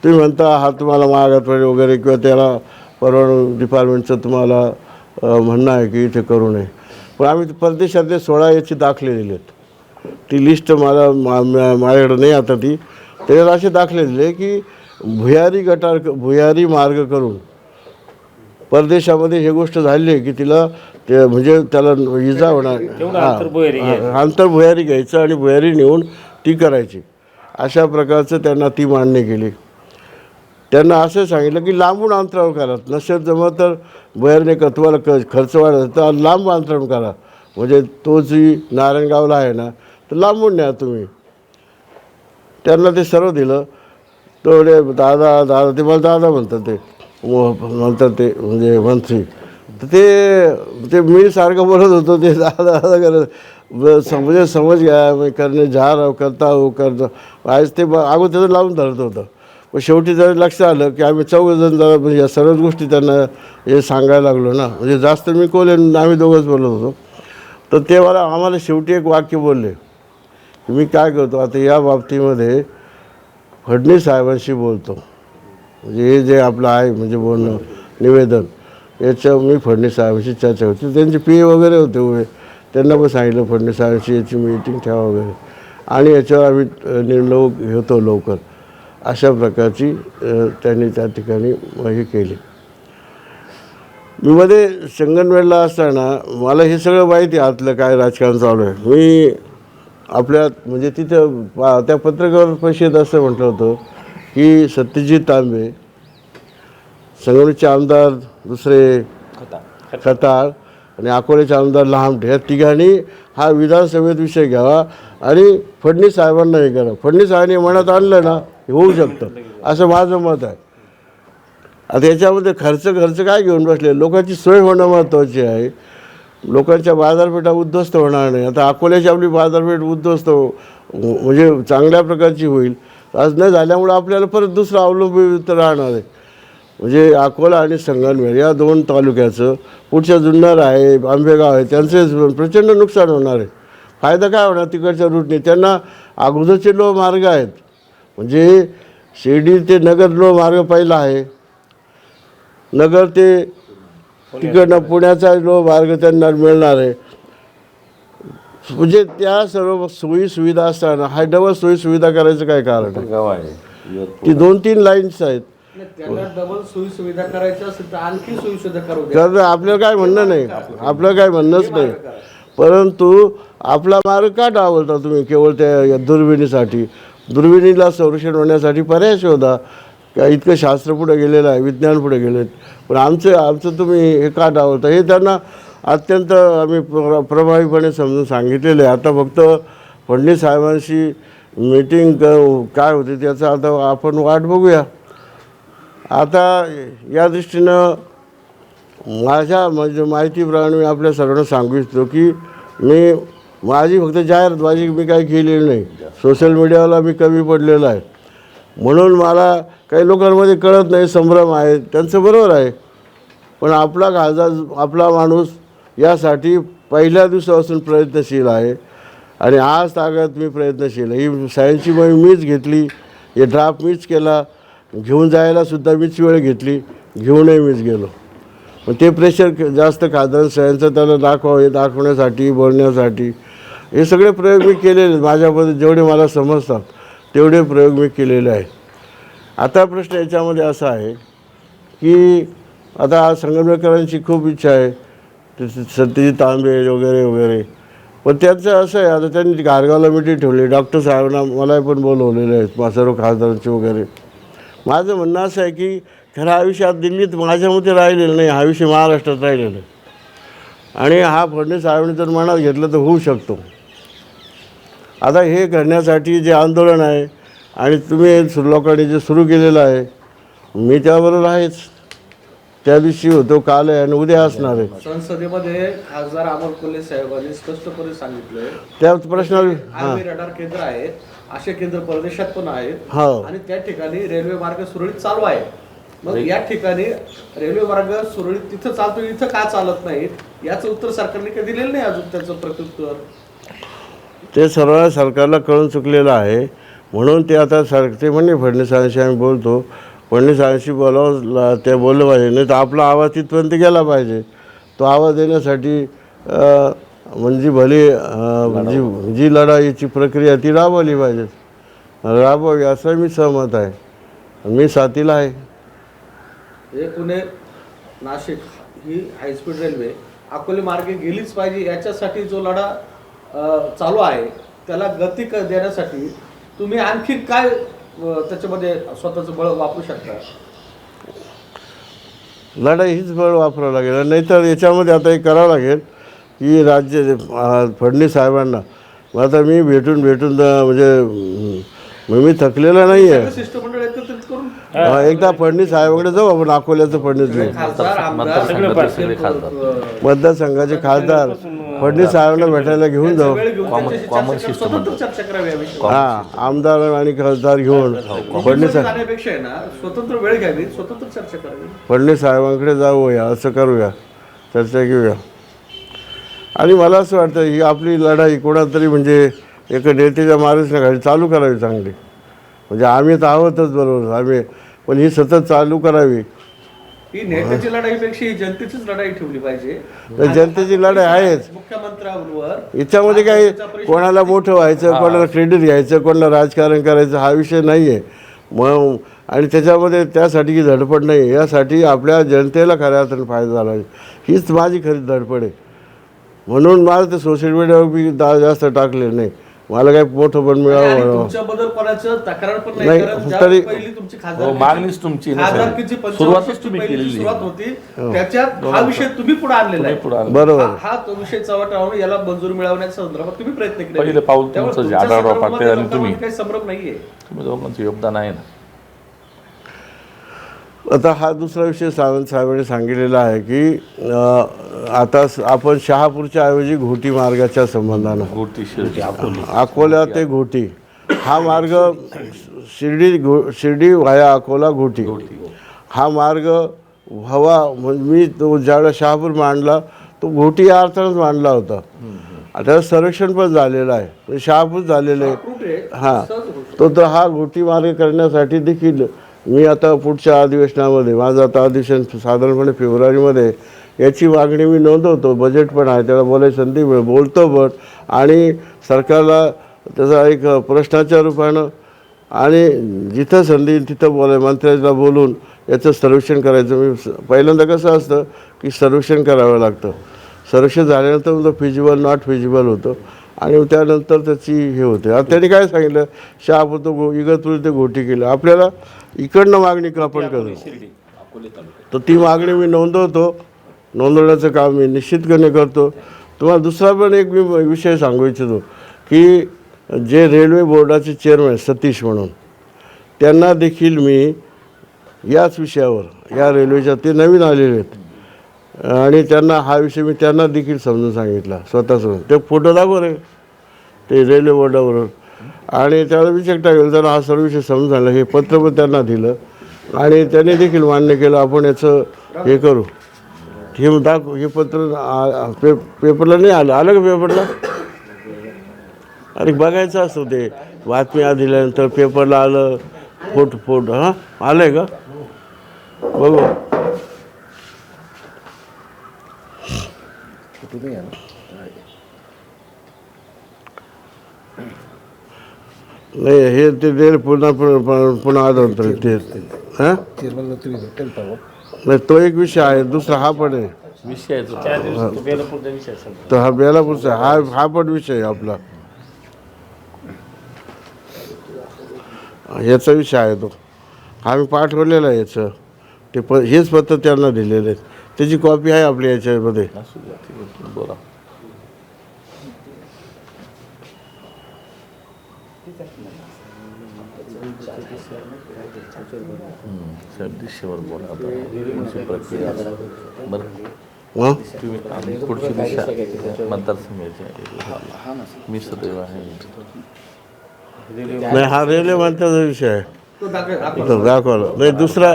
तुम्ही म्हणता हा तुम्हाला मागात पडेल वगैरे, किंवा त्याला परवानगी डिपार्टमेंटचं तुम्हाला म्हणणं आहे की इथे करू नये, पण आम्ही परदेशातले 16 याची दाखले दिलेत. ती लिस्ट माझ्याकडे नाही आता ती. त्याच्यात असे दाखले दिले की भुयारी मार्ग करून परदेशामध्ये हे गोष्ट झाली आहे की तिला ते, म्हणजे त्याला इजा होणार, आंतर भुयारी घ्यायचं आणि भुयारी नेऊन ती करायची, अशा प्रकारचं त्यांना ती मान्य केली. त्यांना असं सांगितलं की लांबून अंतरावर करा, नसेल जमत तर भुयारीने तुम्हाला खर्च वाढत तर लांब अंतरावर करा, म्हणजे तो जी नारायणगावला आहे ना, तर लांबून न्या तुम्ही. त्यांना ते सर्व दिलं. तेवढे दादा ते मला दादा म्हणतात, ते म्हणतात ते म्हणजे मंत्री. तर ते मी सारखं बोलत होतो, ते दादा करत, म्हणजे समज घ्या करणे जा राव करता हो करता. आज ते अगोदर त्याचं लावून धरत होतं, पण शेवटी जर लक्षात आलं की आम्ही 4 जण जरा, म्हणजे या सर्वच गोष्टी त्यांना हे सांगायला लागलो ना, म्हणजे जास्त मी कोले आम्ही दोघंच बोलत होतो. तर ते आम्हाला शेवटी एक वाक्य बोलले की मी काय करतो आता या बाबतीमध्ये फडणवीस साहेबांशी बोलतो, म्हणजे हे जे आपलं आहे म्हणजे बोलणं निवेदन, याच्या मी फडणवीस साहेबांशी चर्चा होती. त्यांचे PA वगैरे होते उभे, त्यांना पण सांगितलं फडणवीस साहेबांशी याची मीटिंग ठेवा वगैरे, आणि याच्यावर आम्ही निर्णय घेतो लवकर, अशा प्रकारची त्यांनी त्या ठिकाणी हे केली. मी मध्ये संगनमेरला असताना मला हे सगळं माहिती आहे, आतलं काय राजकारण चालू आहे. मी आपल्या म्हणजे तिथं त्या पत्रकार परिषदेत असं म्हटलं होतं की सत्यजित तांबे, संगमनेरचे आमदार दुसरे खताळ आणि अकोल्याचे आमदार लहामटे, या तिघांनी हा विधानसभेत विषय घ्यावा आणि फडणवीस साहेबांना हे करा. फडणवीस साहेबांनी मनात आणलं ना, हे होऊ शकतं, असं माझं मत आहे. आता याच्यामध्ये खर्च काय घेऊन बसले? लोकांची सोय होणं महत्त्वाची आहे. लोकांच्या बाजारपेठा उद्ध्वस्त होणार नाही. आता अकोल्याची आपली बाजारपेठ उद्ध्वस्त म्हणजे चांगल्या प्रकारची होईल, आज न झाल्यामुळे आपल्याला परत दुसरा अवलंबित राहणार आहे. म्हणजे अकोला आणि संगमनेर या 2 तालुक्याचं, पुढच्या जुन्नर आहे, आंबेगाव आहे, त्यांचे प्रचंड नुकसान होणार आहे. फायदा काय होणार तिकडच्या रूटने? त्यांना अगोदरचे लो मार्ग आहेत, म्हणजे शिर्डी ते नगर लो मार्ग पहिला आहे, नगर ते तिकडनं पुण्याचा लो मार्ग त्यांना मिळणार आहे. म्हणजे त्या सर्व सोयी सुविधा असताना हा डबल सोयी सुविधा करायचं काय कारण आहे? गाव आहे ती 2-3 लाईन्स आहेत. नाही, त्यांना डबल सोयी सुविधा करायच्या असेल तर आणखी सोयी सुविधा करू द्या. तर आपल्याला काय म्हणणं नाही, आपलं काय म्हणणंच नाही. परंतु आपला मार्ग का डावलता तुम्ही केवळ त्या दुर्बिणीसाठी? दुर्बिणीला संरक्षण होण्यासाठी पर्याय शोधा. का इतकं शास्त्र पुढे गेलेलं आहे, विज्ञान पुढे गेलेत, पण आमचं तुम्ही हे का डावलता? हे त्यांना अत्यंत आम्ही प्रभावीपणे समजून सांगितलेलं आहे. आता फक्त फडणवीस साहेबांशी मीटिंग काय होते त्याचा आता आपण वाट बघूया. आता या दृष्टीनं माझ्या म्हणजे माहितीप्रमाणे मी आपल्या सर्वांना सांगू इच्छितो की माझी फक्त जाहिरातबाजी मी काही केलेली नाही. सोशल मीडियाला मी कमी पडलेलो आहे. म्हणून मला काही लोकांमध्ये कळत नाही, संभ्रम आहे, त्यांचं बरोबर आहे. पण आपला खासदार, आपला माणूस यासाठी पहिल्या दिवसापासून प्रयत्नशील आहे आणि आज ताकद मी प्रयत्नशील आहे. ही सायन्सची मोहीम मीच घेतली, हे ड्राफ्ट मीच केला, घेऊन जायला सुद्धा मीच वेळ घेतली, घेऊनही मीच गेलो. पण ते प्रेशर जास्त खासदार सायन्सचं त्याला हे दाखवण्यासाठी, बोलण्यासाठी हे सगळे प्रयोग मी केलेले आहेत. माझ्याबद्दल जेवढे मला समजतात तेवढे प्रयोग मी केलेले आहे. आता प्रश्न याच्यामध्ये असा आहे की आता संगमनेरकरांची खूप इच्छा आहे, सत्यजित तांबे वगैरे वगैरे, पण त्यांचं असं आहे आता त्यांनी घारगावला मिटिंग ठेवली, डॉक्टर साहेबांना मला पण बोलवलेले आहेत, सर्व खासदारांचे वगैरे. माझं म्हणणं असं आहे की खरं आयुष्य आज दिल्लीत माझ्यामध्ये राहिलेलं नाही, हा विषय महाराष्ट्रात राहिलेला आहे आणि हा फडणवीस साहेबांनी जर मनात घेतलं तर होऊ शकतो. आता हे करण्यासाठी जे आंदोलन आहे आणि तुम्ही लोकांनी जे सुरू केलेलं आहे, मी त्याबरोबर आहेच. त्या दिवशी होतो, काल आहे आणि उद्या असणार आहे. संसदेमध्ये खासदार अमोल कोल्हे साहेबांनी स्पष्टपणे सांगितलंय त्या प्रश्नावर आर्मी रडार केंद्र आहेत, असे केंद्र परदेशात पण आहेत हो. आणि त्या ठिकाणी रेल्वे मार्ग सुरळीत चालू आहे. मग या ठिकाणी रेल्वे मार्ग सुरळीत तिथं चालतो, इथं का चालत नाहीत याचं उत्तर सरकारने काही दिलेलं नाही अजून. त्याचं प्रत्युत्तर ते सर्व सरकारला कळून चुकलेलं आहे. म्हणून ते आता ते म्हणजे फडणवीसांशी आम्ही बोलतो, फडणवीसांशी बोलावं, ते बोललं पाहिजे, नाही तर आपला आवाज तिथपर्यंत गेला पाहिजे. तो आवाज देण्यासाठी म्हणजे भले जी लढाईची प्रक्रिया ती राबवली पाहिजे, राबवावी असं मी सहमत आहे. मी साथीला आहे. हे पुणे नाशिक ही हायस्पीड रेल्वे अकोले मार्गे गेलीच पाहिजे याच्यासाठी जो लढा चालू आहे त्याला गती देण्यासाठी तुम्ही आणखी काय त्याच्यामध्ये स्वतःचं बळ वापरू शकता? लढाई हीच बळ वापरावं लागेल. नाहीतर याच्यामध्ये आता एक करावं लागेल की राज्य फडणवीस साहेबांना आता मी भेटून म्हणजे मी थकलेला नाही आहे. शिष्टमंडळ एकत्रित करून एकदा फडणवीस साहेबांकडे जाऊ आपण, अकोल्याचं फडणवीस खासदार मतदारसंघाचे खासदार फडणवीस साहेबांना भेटायला घेऊन जाऊ. चर्चा करावी याविषयी. हां, आमदार आणि खासदार घेऊन फडणवीस जाण्यापेक्षा आहे ना स्वतंत्र वेळ घ्यावी, स्वतंत्र चर्चा करावी. फडणवीस साहेबांकडे जाऊया, असं करूया, चर्चा घेऊया. आणि मला असं वाटतं ही आपली लढाई कोणातरी म्हणजे एका नेत्याच्या मार्गदर्शनाखाली चालू करावी चांगली. म्हणजे आम्ही तर आहोतच बरोबर आम्ही, पण ही सतत चालू करावी. ही नेत्याची लढाईपेक्षा ही जनतेचीच लढाई ठेवली पाहिजे. तर जनतेची लढाई आहेच. मुख्यमंत्र्यांवर याच्यामध्ये काही कोणाला मोठं व्हायचं, कोणाला क्रेडिट घ्यायचं, कोणाला राजकारण करायचं हा विषय नाही आहे. मग आणि त्याच्यामध्ये त्यासाठी ही धडपड नाही, यासाठी आपल्या जनतेला खऱ्या अर्थाने फायदा झाला हीच माझी खरी धडपड आहे. म्हणून मला ते सोशल मीडियावर मी जास्त टाकले नाही. मला काही मोठं पण मिळावं तुमच्याबद्दल कोणाचं तक्रार पण नाही, नाही करत. तरी पहिली तुमची खासदार मागणीच तुमची खासदारकीची सुरुवातच तुम्ही पहिली केलेली सुरुवात होती, त्याच्यात हा विषय तुम्ही पुढे आणलेला आहे. बरोबर. हा तो विषय चव्हाट्यावर याला मंजूर मिळवण्याच्या संदर्भात तुम्ही प्रयत्न केले. पहिलं पाऊल त्यामुळे तुमचं तुमच्या आढळराव संदर्भामध्ये पाटील आणि लोकांमध्ये तुम्ही. काही संभ्रम नाहीये. तुम्ही दोघांचं योगदान आहे ना. आता हा दुसरा विषय सावंत साहेबांनी सांगितलेला आहे की आता आपण शहापूरच्या ऐवजी घोटी मार्गाच्या संबंधानं गोटी शिर्डी अकोला अकोला ते घोटी हा मार्ग शिर्डी व्हाया अकोला घोटी हा मार्ग व्हावा. मी तो ज्यावेळेला शहापूर मांडला तो घोटी या अर्थानंच मांडला होता. आता संरक्षण पण झालेलं आहे, शहापूर झालेलं आहे. हां, तो तर हा घोटी मार्ग करण्यासाठी देखील मी आता पुढच्या अधिवेशनामध्ये, माझं आता अधिवेशन साधारणपणे फेब्रुवारीमध्ये, याची मागणी मी नोंदवतो. बजेट पण आहे, त्याला बोलायची संधी मिळेल, बोलतो पण. आणि सरकारला त्याचा एक प्रश्नाच्या रूपानं आणि जिथं संधी तिथं मंत्र्याला बोलून याचं सर्वेक्षण करायचं. मी पहिल्यांदा कसं असतं की सर्वेक्षण करावं लागतं. सर्वेक्षण झाल्यानंतर मग फिजिबल नॉट फिजिबल होतं आणि त्यानंतर त्याची हे होते. आता त्यांनी काय सांगितलं, शहापूर इगतपुरी ते घोटी केलं. आपल्याला इकडनं मागणी आपण करू, तर ती मागणी मी नोंदवतो. नोंदवण्याचं काम मी निश्चितपणे करतो. तुम्हाला दुसरा पण एक मी विषय सांगू इच्छितो की जे रेल्वे बोर्डाचे चेअरमॅन सतीश म्हणून, त्यांना देखील मी याच विषयावर, या रेल्वेच्या, ते नवीन आलेले आहेत आणि त्यांना हा विषय मी त्यांना देखील समजून सांगितला स्वतःच. ते फोटो दाखव रे ते रेल्वे बोर्डावर. आणि त्याला विषय टाकलं, त्यांना हा सर्व विषय समजून सांगला. हे पत्र पण त्यांना दिलं आणि त्यांनी देखील मान्य केलं आपण याचं हे करू. हे दाखव, हे पत्र पेपरला नाही आलं. आलं का पेपरला? अरे बघायचं असतं ते, बातम्या दिल्यानंतर पेपरला आलं. फोटो हां आलं आहे का? बघू. नाही हे ते देईल पुन्हा आलं ते. हां नाही, तो एक विषय आहे. दुसरा हा पण आहे. विषय आहे तो. तर हा बेलापूरचा हा पण विषय आहे आपला. याचा विषय आहे तो. हा मी पाठवलेला आहे याचं. ते हेच पत्र त्यांना दिलेलं आहे. त्याची कॉपी आहे आपल्या याच्यामध्ये. असू द्या, ठीक आहे, तुम्ही बोला. साहेब दिशेवर बोला आता. तुमची प्रक्रिया बरं. हां तुम्ही आणि पुढची दिशा मतदारसंघाची मी सदैव आहे. नाही, हा रेल्वे मंत्र्याचा विषय आहे. तो दाखव. तो दाखवला नाही. दुसरा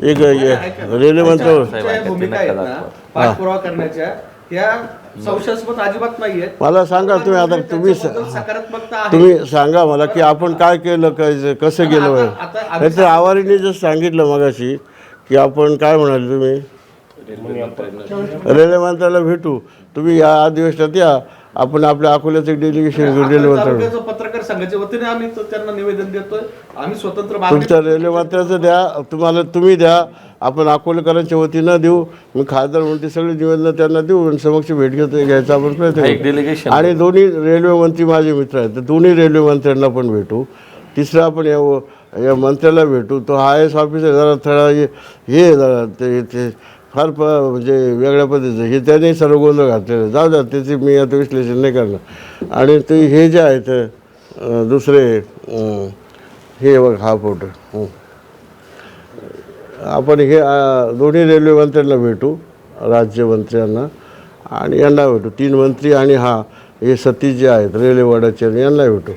एक रेल्वे मंत्र्यावर ज्या भूमिका आहेत ना पाठपुरावा करण्याच्या, त्या संशयास्पद अजिबात नाहीये. मला सांगा तुम्ही. आता सकारात्मकता आहे. तुम्ही सांगा मला की आपण काय केलं, काय कसं केलं. त्याचं आवारीने जर सांगितलं मगाशी की आपण काय म्हणाले तुम्ही, रेल्वे मंत्र्याला भेटू. तुम्ही या अधिवेशनात या, आपण आपल्या अकोल्याचं एक डेलिगेशन घेऊन रेल्वे मंत्र्याला. पत्रकार संघाच्या वतीने आम्ही त्यांना निवेदन देतोय. आम्ही स्वतंत्र तुमच्या रेल्वे मंत्र्याचं द्या, तुम्ही द्या. आपण अकोलेकरांच्या वतीनं देऊ. मी खासदार म्हणून ते सगळे निवेदनं त्यांना देऊ आणि समक्ष भेट घ्यायचा आपण प्रयत्न एक करू. डेलिगेशन आणि दोन्ही रेल्वे मंत्री माझे मित्र आहेत, तर दोन्ही रेल्वे मंत्र्यांना पण भेटू. तिसरा आपण या मंत्र्याला भेटू. तो IAS ऑफिसर जरा थोडा हे जरा ते फार म्हणजे वेगळ्या पद्धतीचं हे त्याने सर्व गोंधळ घातलेलं. जाऊ द्या, त्याचे मी आता विश्लेषण नाही करणार. आणि ते हे जे आहेत दुसरे हे बघ हा फोटो. आपण हे दोन्ही रेल्वे मंत्र्यांना भेटू, राज्यमंत्र्यांना आणि यांना भेटू. 3 मंत्री आणि हे सतीश जे आहेत रेल्वे बोर्डाचे यांना भेटू.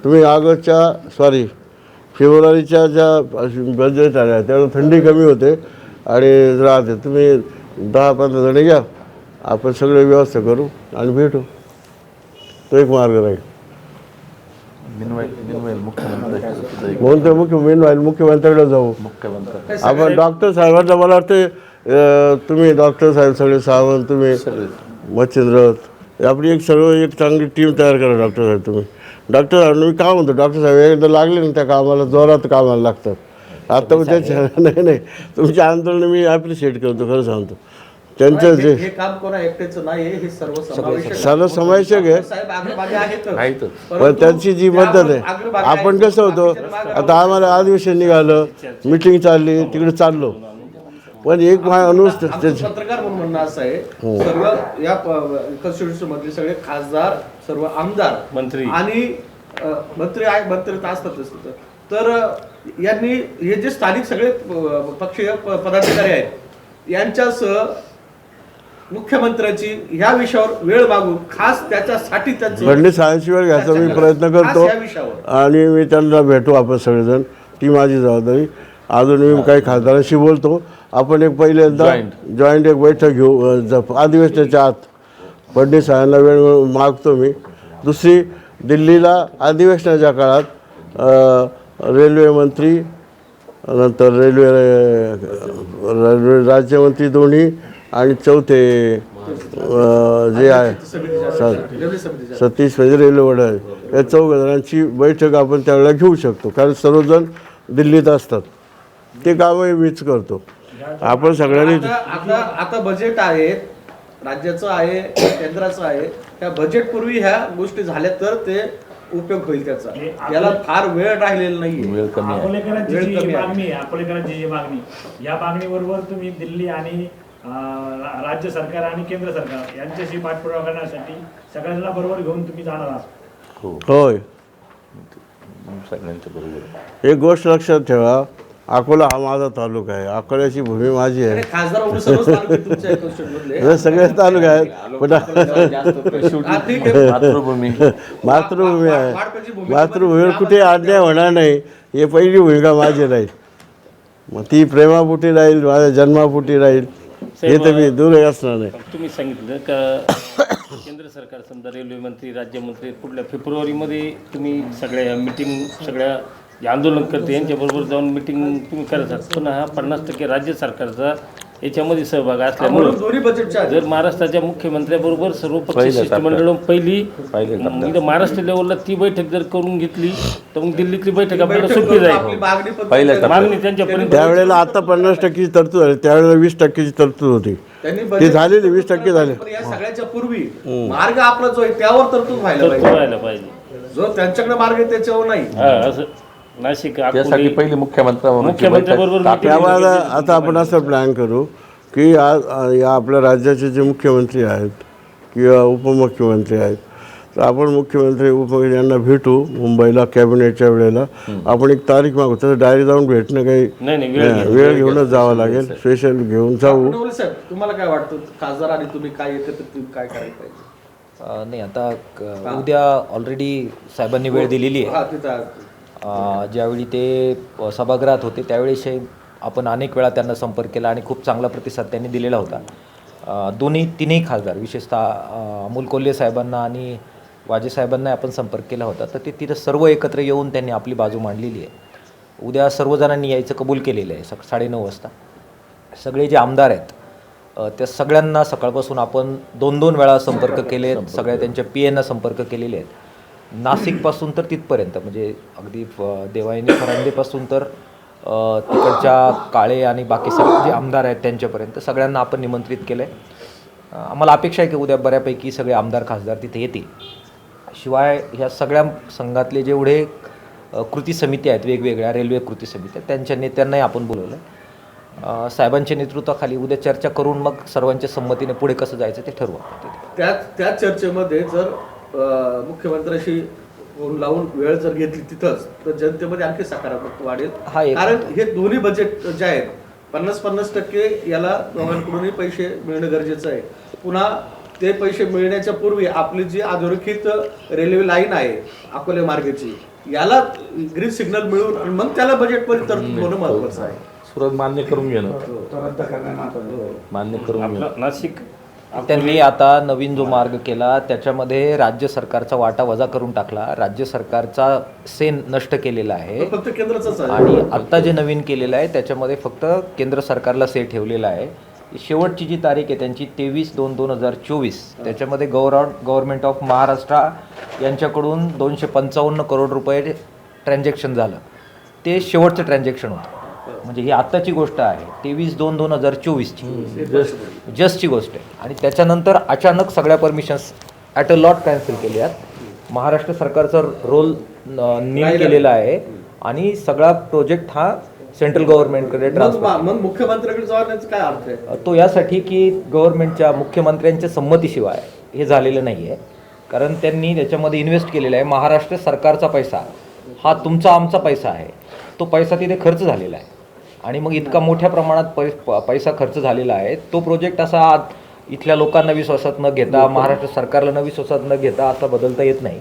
तुम्ही फेब्रुवारीच्या ज्या बजेट आल्या त्यावेळेला थंडी कमी होते आणि राहते. तुम्ही 10-15 जण घ्या, आपण सगळे व्यवस्था करू आणि भेटू. तो एक मार्ग राहील. म्हणून तर मुख्यमंत्र्याकडे जाऊ. आपण डॉक्टर साहेबांना, मला वाटतं तुम्ही डॉक्टर साहेब सगळे सावंत, तुम्ही मच्छिंद्र, आपली एक चांगली टीम तयार करा. डॉक्टर साहेब तुम्ही मी काय म्हणतो, डॉक्टर साहेब एकदा लागले ना त्या कामाला, जोरात कामाला लागतात. आता मग त्याच्या नाही तुमचे आंदोलन मी ॲप्रिशिएट करतो, खरं सांगतो. त्यांचं जे हे काम कोणा एकट्याचं नाही, हे सर्वसमावेशक आहे. साहेब आग्रभागी आहेतच. पण त्यांची जी पद्धत आहे, आपण कसं होतं, आता आम्हाला अधिवेशन निघालं, मिटिंग चालली, तिकडे चाललो. पण एक पत्रकार म्हणून म्हणणं असं आहे, सर्व या कॉन्स्टिट्यूशन मधले सगळे खासदार, सर्व आमदार, मंत्री आणि मंत्री असतातच. तर यांनी हे जे स्थानिक सगळे पक्षीय पदाधिकारी आहेत यांच्यासह मुख्यमंत्र्यांची ह्या विषयावर वेळ मागून खास त्याच्यासाठी फडणवीस साहेबांची वेळ घ्यायचा मी प्रयत्न करतो आणि मी त्यांना भेटू. आपण सगळेजण, ती माझी जबाबदारी. अजून मी काही खासदारांशी बोलतो. आपण एक पहिल्यांदा जॉईंट एक बैठक घेऊ अधिवेशनाच्या आत. फडणवीस साहेबांना वेळ मागतो मी. दुसरी, दिल्लीला अधिवेशनाच्या काळात रेल्वे मंत्री नंतर रेल्वे राज्यमंत्री दोन्ही आणि चौथे जे आहे रेल्वे समितीच्या सतीश म्हणजे रेल्वे वडा या चौघ जणांची बैठक आपण त्यावेळेला घेऊ शकतो, कारण सर्वजण दिल्लीत असतात. ते कामही मीच करतो. आपण सगळ्यांनी आता बजेट आहे, राज्याचं आहे, केंद्राचं आहे. त्या बजेट पूर्वी ह्या गोष्टी झाल्या तर ते उपयोग होईल त्याचा. याला फार वेळ राहिलेला नाही. वेळ कमी आहे. अकोलेकरांची वेळ जी कमी आहे. मागणी आहे, अकोलेकरांची जी मागणी, या मागणीबरोबर तुम्ही दिल्ली आणि राज्य सरकार आणि केंद्र सरकार यांच्याशी पाठपुरावा करण्यासाठी सगळ्यांना बरोबर घेऊन तुम्ही जाणार आहात. हो होय. सगळ्यांच्या बरोबर. एक गोष्ट लक्षात ठेवा, अकोला हा माझा तालुका आहे, अकोल्याची भूमी माझी आहे. आणि खासदार म्हणून सर्वच तालुके तुमच्या constituency हे सगळे तालुके आहेत, पण हा, ठीक आहे. मातृभूमी मातृभूमी आहे. वाडपची भूमी मातृभूमीवर कुठे अन्याय होणार नाही, हे पहिली भूमिका माझी राहील. मग ती प्रेमापोटी राहील, माझ्या जन्मापोटी राहील, हे तर मी दूर असणार नाही. तुम्ही सांगितलं का केंद्र सरकार समजा रेल्वे मंत्री राज्यमंत्री पुढल्या फेब्रुवारीमध्ये तुम्ही सगळ्या मिटिंग सगळ्या जे आंदोलन करते यांच्याबरोबर जाऊन मिटिंग तुम्ही करत आहात. पण हा 50% राज्य सरकारचा याच्यामध्ये सहभाग असल्यामुळे म्हणून दोन्ही बजेटच्या आहेत. जर महाराष्ट्राच्या मुख्यमंत्र्याबरोबर सर्व पक्ष पहिल्या शिष्टमंडळ पहिली पहिल्या टप्प्यात. इथं महाराष्ट्र लेवलला ती बैठक जर करून घेतली तर मग दिल्लीतली बैठक आपल्याला बैठक सोपी करून आपली जाईल. मागणी पण पहिल्या त्यांच्या- मागणी त्यांच्यापर्यंत त्यावेळेला आता 50%ची तरतूद झाली, त्यावेळेला 20%ची तरतूद होती. त्यांनी ती budget- झालेली 20% झाली. पण या सगळ्याच्या पूर्वी मार्ग आपला जो आहे त्यावर तरतूद व्हायला तर पाहिजे. व्हायला पाहिजे. जो त्यांच्याकडे मार्ग आहे त्याच्यावर नाही. हा असं नाशिक त्यासाठी अकोले पहिली मुख्यमंत्र्यांबरोबर मुख्यमंत्र्याबरोबर त्यावेळेला आता आपण असं प्लॅन करू की आज या आपल्या राज्याचे जे मुख्यमंत्री आहेत किंवा उपमुख्यमंत्री आहेत, तर आपण मुख्यमंत्री उपमुख्यमंत्री यांना भेटू मुंबईला कॅबिनेटच्या वेळेला. आपण एक तारीख मागू, तसं डायरी जाऊन भेटणं काही नाही वेळ घेऊनच जावं लागेल, स्पेशल घेऊन जाऊ. डोले साहेब, तुम्हाला काय वाटतं खासदार आणि तुम्ही काय एकत्रित तुम्ही काय करायला पाहिजे? नाही आता उद्या ऑलरेडी साहेबांनी वेळ दिलेली आहे. हा तिथं ज्यावेळी ते सभागृहात होते त्यावेळी आपण अनेक वेळा त्यांना संपर्क केला आणि खूप चांगला प्रतिसाद त्यांनी दिलेला होता. तिन्ही खासदार विशेषतः अमोल कोल्हे साहेबांना आणि वाजे साहेबांना आपण संपर्क केला होता. तर ते तिथं सर्व एकत्र येऊन त्यांनी आपली बाजू मांडलेली आहे. उद्या सर्वजणांनी यायचं कबूल केलेलं आहे 9:30 वाजता. सगळे जे आमदार आहेत त्या सगळ्यांना सकाळपासून आपण 2-2 वेळा संपर्क केले, सगळ्या त्यांच्या PAंना संपर्क केलेले आहेत. नाशिकपासून तर तिथपर्यंत म्हणजे अगदी देवायनी फरांदेपासून तर तिकडच्या काळे आणि बाकी सगळे जे आमदार आहेत त्यांच्यापर्यंत सगळ्यांना आपण निमंत्रित केलं आहे. आम्हाला अपेक्षा आहे की उद्या बऱ्यापैकी सगळे आमदार खासदार तिथे येतील. शिवाय ह्या सगळ्या संघातले जेवढे कृती समिती आहेत वेगवेगळ्या रेल्वे कृती समित्या त्यांच्या नेत्यांनाही आपण बोलवलं आहे. साहेबांच्या नेतृत्वाखाली उद्या चर्चा करून मग सर्वांच्या संमतीने पुढे कसं जायचं ते ठरवू. त्या चर्चेमध्ये जर मुख्यमंत्र्याशी फोन लावून वेळ जर घेतली तिथंच तर जनतेमध्ये आणखी सकारात्मक वाढेल. हा एक कारण हे दोन्ही बजेट जे आहेत 50% याला दोघांकडूनही पैसे मिळणं गरजेचं आहे. पुन्हा ते पैसे मिळण्याच्या पूर्वी आपली जी अधोरेखित रेल्वे लाईन आहे अकोले मार्गाची याला ग्रीन सिग्नल मिळून आणि मग त्याला बजेटमध्ये तरतूद होणं महत्वाचं आहे. सुरत मान्य करून घेणं मान्य करून घेणं. आपलं नाशिक त्यांनी आता नवीन जो मार्ग केला त्याच्यामध्ये राज्य सरकारचा वाटा वजा करून टाकला, राज्य सरकारचा सेन नष्ट केलेला आहे फक्त केंद्राचाच आहे. आणि आत्ता जे नवीन केलेलं आहे त्याच्यामध्ये फक्त केंद्र सरकारला से ठेवलेला आहे. शेवटची जी तारीख आहे त्यांची 23/2/2024 त्याच्यामध्ये गव्हर्नमेंट ऑफ महाराष्ट्र यांच्याकडून 255 करोड रुपये ट्रान्झॅक्शन झालं. ते शेवटचं ट्रान्झॅक्शन होतं. म्हणजे ही आत्ताची गोष्ट आहे 23/2/2024ची जस्टची गोष्ट आहे. आणि त्याच्यानंतर अचानक सगळ्या permissions at a lot cancel केली आहेत. महाराष्ट्र सरकारचा रोल नील केलेला आहे आणि सगळा प्रोजेक्ट हा सेंट्रल गव्हर्नमेंटकडे ट्रान्सफर. मग मुख्यमंत्र्याकडे जाण्याचा काय अर्थ आहे? तो यासाठी की गव्हर्नमेंटच्या मुख्यमंत्र्यांच्या संमतीशिवाय हे झालेलं नाही आहे. कारण त्यांनी त्याच्यामध्ये इन्व्हेस्ट केलेला आहे. महाराष्ट्र सरकारचा पैसा हा तुमचा आमचा पैसा आहे. तो पैसा तिथे खर्च झालेला आहे आणि मग इतका मोठ्या प्रमाणात पैसा खर्च झालेला आहे. तो प्रोजेक्ट असा इथल्या लोकांना विश्वासात न घेता महाराष्ट्र सरकारला न विश्वासात न घेता असा बदलता येत नाही.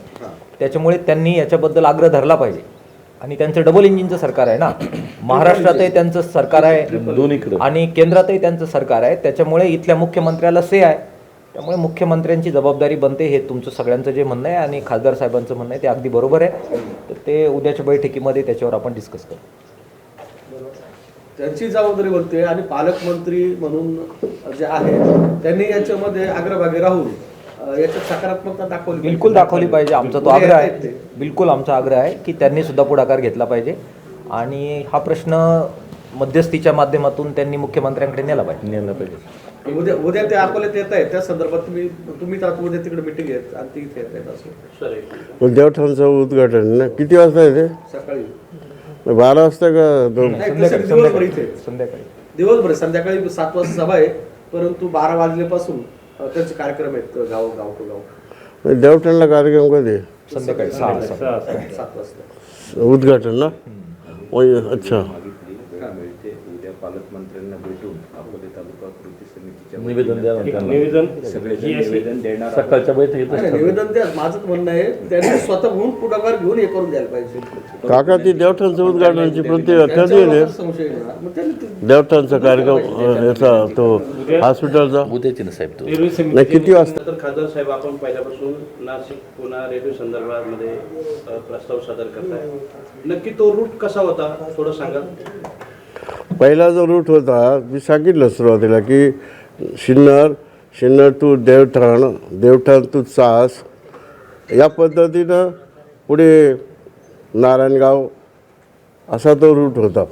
त्याच्यामुळे त्यांनी याच्याबद्दल आग्रह धरला पाहिजे. आणि त्यांचं डबल इंजिनचं सरकार आहे ना, महाराष्ट्रातही त्यांचं सरकार आहे दोन्हीकडे आणि केंद्रातही त्यांचं सरकार आहे. त्याच्यामुळे इथल्या मुख्यमंत्र्याला से आहे. त्यामुळे मुख्यमंत्र्यांची जबाबदारी बनते. हे तुमचं सगळ्यांचं जे म्हणणं आहे आणि खासदार साहेबांचं म्हणणं आहे ते अगदी बरोबर आहे. तर ते उद्याच्या बैठकीमध्ये त्याच्यावर आपण डिस्कस करू. त्यांची जबाबदारी बनते आणि पालकमंत्री म्हणून जे आहेत त्यांनी याच्यामध्ये अग्रभागी राहून याच्यात सकारात्मकता दाखवली बिलकुल दाखवली पाहिजे. आमचा तो आग्रह आहे, बिलकुल आमचा आग्रह आहे की त्यांनी सुद्धा पुढाकार घेतला पाहिजे आणि हा प्रश्न मध्यस्थीच्या माध्यमातून त्यांनी मुख्यमंत्र्यांकडे नेला पाहिजे. उद्या ते अकोल्यात येत आहेत, त्या संदर्भात तुम्ही उद्या तिकडे मिटिंग घेत आणि ती इथे येत आहेत असं पण देवठाणचं उद्घाटन ना किती वाजता आहे ते? सकाळी 12 वाजता का दिवसभर इथे संध्याकाळी दिवसभर संध्याकाळी 7 वाजता सभा आहे, परंतु 12 वाजल्यापासून त्यांचे कार्यक्रम आहेत गाव टू गाव. देवठाणला कार्यक्रम कधी? संध्याकाळी 6 वाजता 7 वाजता उद्घाटन ना? अच्छा. उद्या पालकमंत्र्यांना भेटून अकोले तालुका कृती समितीच्या निवेदन द्या ना त्यांना. सगळ्यांचे निवेदन देणार आहोत. सकाळच्या बैठकीत नाही, निवेदन द्या. माझं म्हणणं आहे त्यांनी स्वतःहून पुढाकार घेऊन हे करून द्यायला पाहिजे. काका ती देवठाणचं उद्घाटनाची प्रक्रिया कधी त्यांच्यावर आहे? संशय येणार. मग त्यांनी ते- देवठाणचा कार्यक्रम याचा तो हॉस्पिटलचा उद्याची ना साहेब तो नाही किती वाजता? तर खासदार साहेब आपण पहिल्यापासून नाशिक पुणा रेल्वे संदर्भामध्ये प्रस्ताव सादर करताय. नक्की तो रूट कसा होता थोडं सांगा. पहिला जो रूट होता मी सांगितलं सुरुवातीला की शिन्नर टू देवठाण टू चास या पद्धतीनं पुढे नारायणगाव असा तो रूट होता.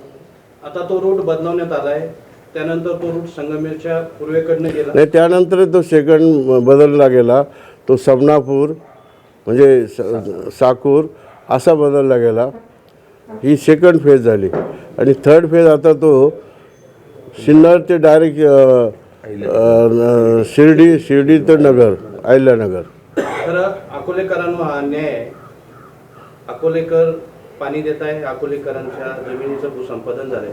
आता तो रूट बदलवण्यात आलाय, त्यानंतर तो रूट संगमेरच्या पूर्वेकडनं गेला. नाही त्यानंतर तो सेकंड बदलला गेला, तो समनापूर म्हणजे साकूर असा बदलला गेला. ही सेकंड फेज झाली आणि थर्ड फेज आता तो सिन्नर ते डायरेक्ट शिर्डी ते नगर अहिल्यानगर. खरं अकोलेकरांना हा अन्याय आहे. अकोलेकर पाणी देत आहे, अकोलेकरांच्या जमिनीचं भूसंपादन झालंय.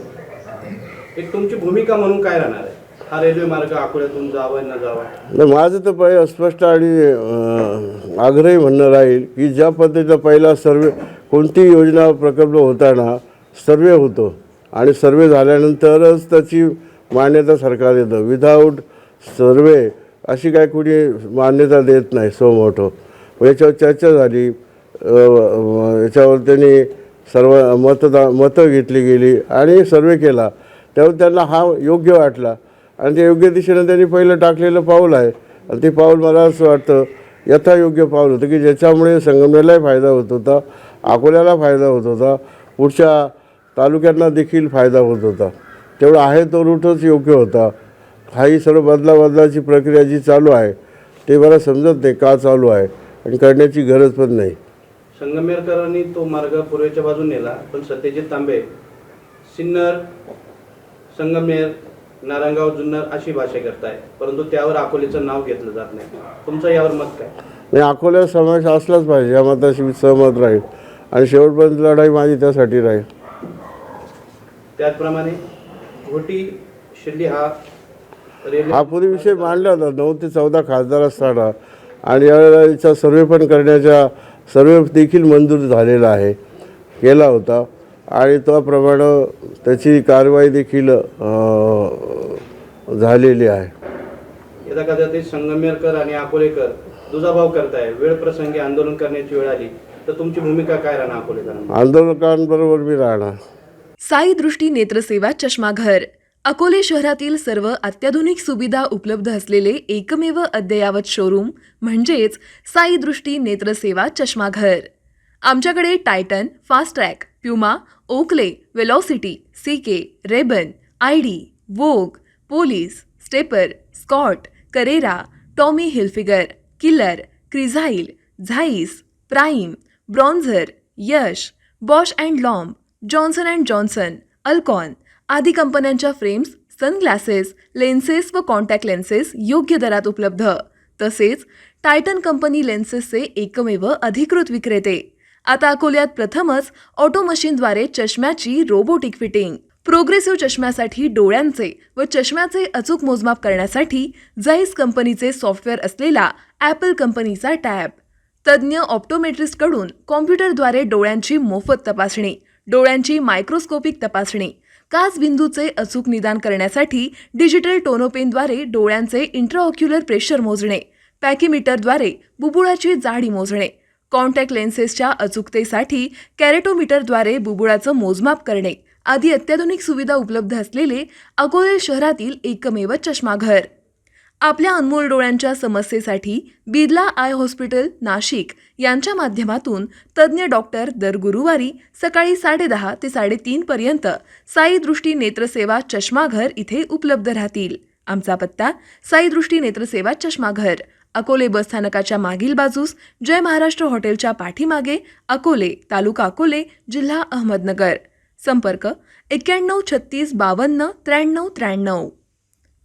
एक तुमची भूमिका म्हणून काय राहणार आहे? हा रेल्वे मार्ग अकोल्यातून जावा न जावा? नाही माझं तर पहिलं स्पष्ट आणि आग्रही म्हणणं राहील की ज्या पद्धतीचा पहिला सर्वे कोणती योजना प्रकल्प होताना सर्वे होतो आणि सर्वे झाल्यानंतरच त्याची मान्यता सरकार देतं. विदाऊट सर्वे अशी काय कोणी मान्यता देत नाही सो मोठं. याच्यावर चर्चा झाली, याच्यावर त्यांनी सर्व मतं घेतली गेली आणि सर्वे केला. त्यामुळे त्यांना हा योग्य वाटला आणि त्या योग्य दिशेनं त्यांनी पहिलं टाकलेलं पाऊल आहे आणि ते पाऊल मला असं वाटतं यथायोग्य पाऊल होतं की ज्याच्यामुळे संगमनेरलाही फायदा होत होता, अकोल्याला फायदा होत होता, पुढच्या तालुक्यांना देखील फायदा होत होता. तेवढं आहे तो रूटच योग्य होता. हाही सर्व बदलाची प्रक्रिया जी चालू आहे ते मला समजत नाही का चालू आहे आणि करण्याची गरज पण नाही. संगमेरकरांनी तो मार्ग पूर्वेच्या बाजूने नेला, पण सत्यजित तांबे सिन्नर, संगमेर, नारायणगाव, जुन्नर अशी भाषा करताय, परंतु त्यावर अकोलेचं नाव घेतलं जात नाही. तुमचं यावर मत काय? नाही अकोल्याचा समावेश असलाच पाहिजे या मताशी मी सहमत राहील आणि शेवटपर्यंत लढाई माझी त्यासाठी राहील. त्याचप्रमाणे घोटी शिर्डी हा रेल्वे हा पूर्वी विषय मांडला होता 9 ते 14 खासदार असताना आणि यावेळेला याचा सर्वे पण करण्याचा सर्वे देखील मंजूर झालेला आहे, केला होता आणि त्याप्रमाणे त्याची कारवाई देखील झालेली आहे. यदा कदाचित संगमेरकर आणि अकोलेकर दुजाभाव करताय, वेळ प्रसंगी आंदोलन करण्याची वेळ आली तर तुमची भूमिका काय राहणार अकोलेकरांना? आंदोलकांबरोबर मी राहणार. साई दृष्टी नेत्रसेवा चष्माघर अकोले शहरातील सर्व अत्याधुनिक सुविधा उपलब्ध असलेले एकमेव अद्ययावत शोरूम म्हणजेच साई दृष्टी नेत्रसेवा चष्माघर. आमच्याकडे Titan, Fastrack, Puma, Oakley, Velocity, CK, Ray Ban, ID, Vogue, Police, Stepper, Scott, Carrera, Tommy Hilfiger, Killer, Crizal, Zeiss, Prime, Bronzer, Yash, Bausch and Lomb, Johnson and Johnson, Alcon आदी कंपन्यांच्या फ्रेम्स, सनग्लासेस, लेन्सेस व कॉन्टॅक्ट लेन्सेस योग्य दरात उपलब्ध. तसेच टायटन कंपनी लेन्सेसचे एकमेव अधिकृत विक्रेते. आता अकोल्यात प्रथमच ऑटो मशीनद्वारे चष्म्याची रोबोटिक फिटिंग. प्रोग्रेसिव्ह चष्म्यासाठी डोळ्यांचे व चष्म्याचे अचूक मोजमाप करण्यासाठी जाईस कंपनीचे सॉफ्टवेअर असलेला ॲपल कंपनीचा टॅब. तज्ज्ञ ऑप्टोमेट्रिस्टकडून कॉम्प्युटरद्वारे डोळ्यांची मोफत तपासणी, डोळ्यांची मायक्रोस्कोपिक तपासणी, काचबिंदूचे अचूक निदान करण्यासाठी डिजिटल टोनोपेनद्वारे डोळ्यांचे इंट्राऑक्युलर प्रेशर मोजणे, पॅकीमीटरद्वारे बुबुळाची जाडी मोजणे, कॉन्टॅक्ट लेन्सेसच्या अचूकतेसाठी कॅरेटोमीटरद्वारे बुबुळाचं मोजमाप करणे आदी अत्याधुनिक सुविधा उपलब्ध असलेले अकोले शहरातील एकमेव चष्माघर. आपल्या अनमोल डोळ्यांच्या समस्येसाठी बिर्ला आय हॉस्पिटल नाशिक यांच्या माध्यमातून तज्ज्ञ डॉक्टर दर गुरुवारी सकाळी 10:30 ते 3:30 पर्यंत साई दृष्टी नेत्रसेवा चष्माघर इथे उपलब्ध राहतील. आमचा पत्ता साई दृष्टी नेत्रसेवा चष्माघर, अकोले बस स्थानकाच्या मागील बाजूस, जय महाराष्ट्र हॉटेलच्या पाठीमागे, अकोले, तालुका अकोले, जिल्हा अहमदनगर. संपर्क 91 36 52 93 93.